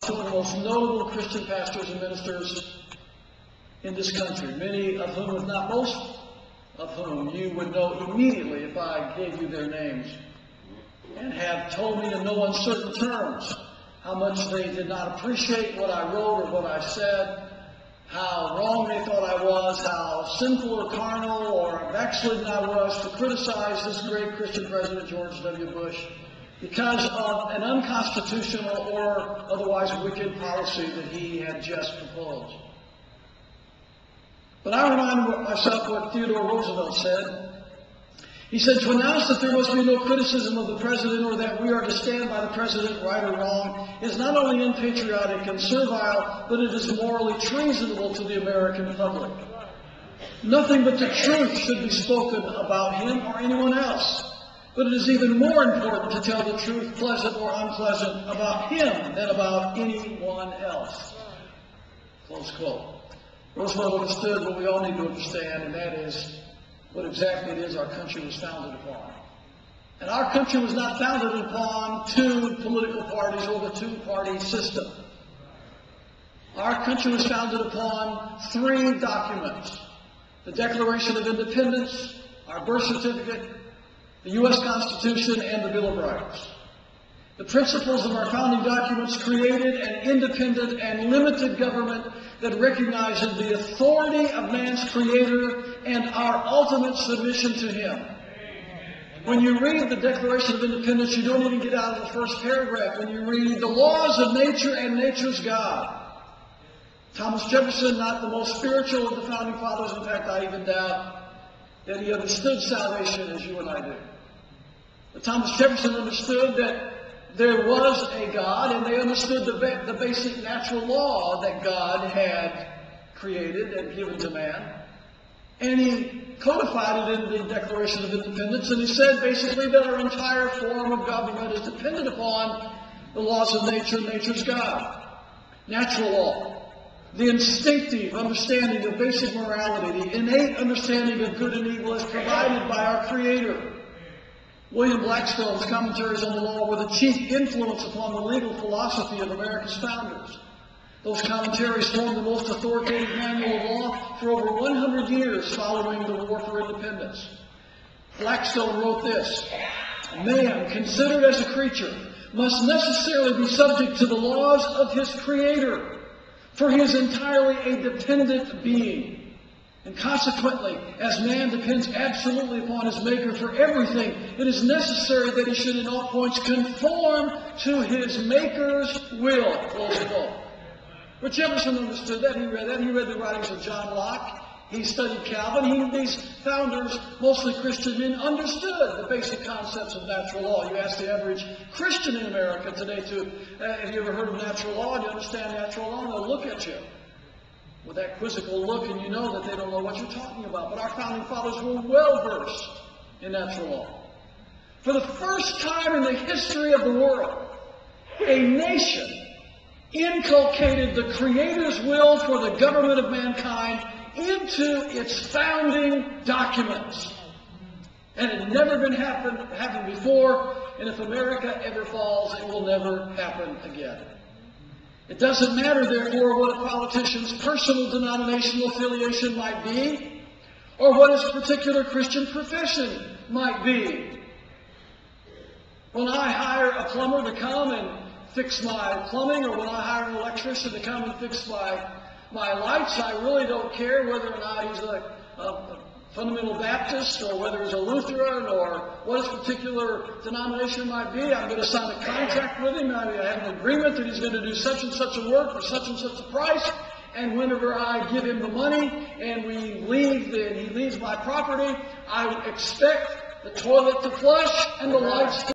some of the most notable Christian pastors and ministers in this country, many of whom, if not most of whom, you would know immediately if I gave you their names, and have told me in no uncertain terms how much they did not appreciate what I wrote or what I said, how wrong they thought I was, how sinful or carnal or backslidden I was to criticize this great Christian president, George W. Bush, because of an unconstitutional or otherwise wicked policy that he had just proposed. But I remind myself what Theodore Roosevelt said. He said, "To announce that there must be no criticism of the president or that we are to stand by the president, right or wrong, is not only unpatriotic and servile, but it is morally treasonable to the American public. Nothing but the truth should be spoken about him or anyone else. But it is even more important to tell the truth, pleasant or unpleasant, about him than about anyone else." Close quote. Roosevelt understood what we all need to understand, and that is what exactly it is our country was founded upon. And our country was not founded upon two political parties or the two-party system. Our country was founded upon three documents: the Declaration of Independence, our birth certificate, the U.S. Constitution, and the Bill of Rights. The principles of our founding documents created an independent and limited government that recognizes the authority of man's Creator and our ultimate submission to Him. When you read the Declaration of Independence, you don't even get out of the first paragraph. When you read the laws of nature and nature's God. Thomas Jefferson, not the most spiritual of the founding fathers, in fact, I even doubt that he understood salvation as you and I do. But Thomas Jefferson understood that there was a God, and they understood the basic natural law that God had created and given to man. And he codified it in the Declaration of Independence, and he said basically that our entire form of government is dependent upon the laws of nature and nature's God. Natural law, the instinctive understanding of basic morality, the innate understanding of good and evil is provided by our Creator. William Blackstone's commentaries on the law were the chief influence upon the legal philosophy of America's founders. Those commentaries formed the most authoritative manual of law for over 100 years following the War for Independence. Blackstone wrote this: "Man, considered as a creature, must necessarily be subject to the laws of his Creator, for he is entirely a dependent being. And consequently, as man depends absolutely upon his Maker for everything, it is necessary that he should in all points conform to his Maker's will." Close quote. But Jefferson understood that. He read that. He read the writings of John Locke. He studied Calvin. These founders, mostly Christian men, understood the basic concepts of natural law. You ask the average Christian in America today, have you ever heard of natural law? Do you understand natural law? They'll look at you with that quizzical look, and you know that they don't know what you're talking about. But our founding fathers were well versed in natural law. For the first time in the history of the world, a nation inculcated the Creator's will for the government of mankind into its founding documents. And it had never been happened before, and if America ever falls, it will never happen again. It doesn't matter, therefore, what a politician's personal denominational affiliation might be, or what his particular Christian profession might be. When I hire a plumber to come and fix my plumbing, or when I hire an electrician to come and fix my lights, I really don't care whether or not he's a fundamental Baptist, or whether he's a Lutheran, or what his particular denomination might be. I'm going to sign a contract with him. I have an agreement that he's going to do such and such a work for such and such a price. And whenever I give him the money and we leave, and he leaves my property, I expect the toilet to flush and the lights to